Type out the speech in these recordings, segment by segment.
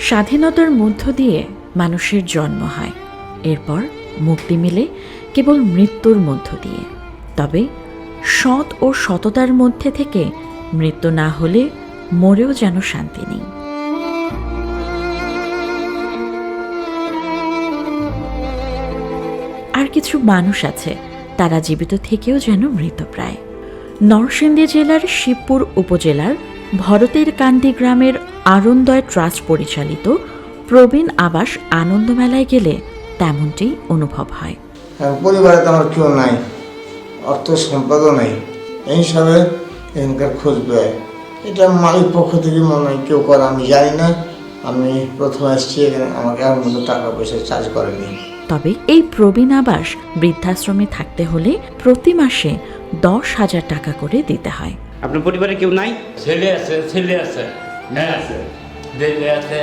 স্বাধীনতার মধ্য দিয়ে মানুষের জন্ম হয়, এরপর মুক্তি মিলে কেবল মৃত্যুর মধ্য দিয়ে। তবে সৎ ও সততার মধ্যে থেকে মৃত্যু না হলে মরেও যেন শান্তি নেই। আর কিছু মানুষ আছে, তারা জীবিত থেকেও যেন মৃতপ্রায়। নরসিংদী জেলার শিবপুর উপজেলার ভরতের কান্দি গ্রামের আরণোদয় ট্রাস্ট পরিচালিত প্রবীণ আবাস আনন্দমেলায় গেলে তেমনটি অনুভব হয়। পরিবারে তো আমার কেউ নাই, অর্থ সম্পদও নেই, এই হিসাবে এখানকার খোঁজ পায়। এটা মালিক পক্ষ থেকে মনে হয় কেউ করে, আমি জানি না। আমি প্রথমে এসেছি এখানে, আমাকে এমন মতো টাকা পয়সা চার্জ করেনি। তবে এই প্রবীণ আবাস বৃদ্ধাশ্রমে থাকতে হলে প্রতি মাসে 10,000 টাকা করে দিতে হয়। আপনার পরিবারে কেউ নাই? ছেলে আছে, মেয়ে আছে, দেলে আছে,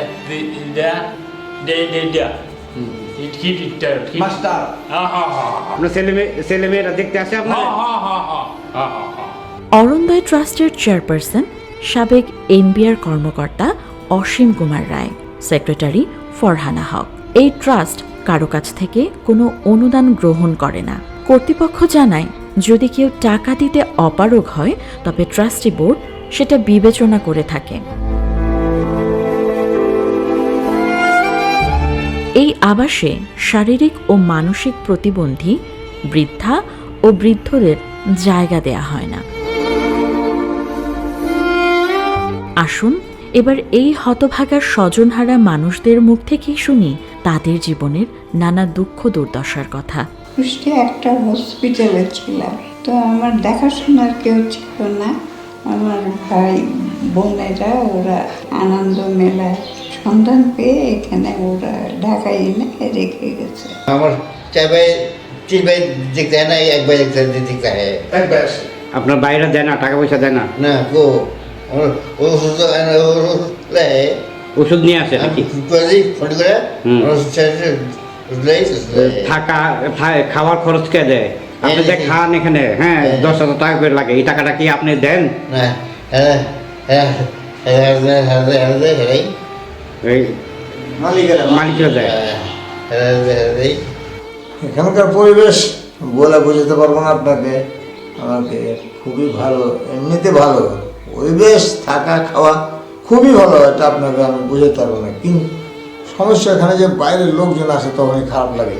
আপনার ছেলে মেয়েরা দেখতে আসে আপনার? অরুণোদয় ট্রাস্টের চেয়ারপারসন সাবেক এনবিআর কর্মকর্তা অসীম কুমার রায়, সেক্রেটারি ফরহানা হক। এই ট্রাস্ট কারো কাছ থেকে কোনো অনুদান গ্রহণ করে না। কর্তৃপক্ষ জানায়, যদি কেউ টাকা দিতে অপারগ হয় তবে ট্রাস্টি বোর্ড সেটা বিবেচনা করে থাকে। এই আবাসে শারীরিক ও মানসিক প্রতিবন্ধী, বৃদ্ধা ও বৃদ্ধদের জায়গা দেয়া হয় না। আসুন এবার এই হতভাগা স্বজনহারা মানুষদের মুখ থেকেই শুনি তাদের জীবনের নানা দুঃখ দুর্দশার কথা। একটা হসপিটালে ছিলাম, তো আমার দেখাশোনার কেউ ছিল না। আমার ভাই বোনেরা ওরা আনন্দ মেলায় সন্ধান পেয়ে এখানে ওরা ঢাকায় এনে রেখে গেছে। আমার তিন ভাই দেখতে হয় না, এক ভাই দেখতে হয়। আপনার বাইরে দেয় না, টাকা পয়সা দেয় না? না গো, ওষুধ নিয়ে আসে নাকি? থাকা খাওয়ার খরচ কে দেয়? আপনি যে খান এখানে, হ্যাঁ 10,000 টাকা করে লাগে, এই টাকাটা কি আপনি দেন? মালিকরা দেয়। এখানকার পরিবেশ বলে বোঝাতে পারবো না আপনাকে। আমাকে খুবই ভালো, এমনিতে ভালো পরিবেশ, থাকা খাওয়া খুবই ভালো, এটা আপনাকে আমি বোঝাতে পারবো না। কিন্তু সমস্যা এখানে যে বাইরের লোকজন আসে তখনই খারাপ লাগে।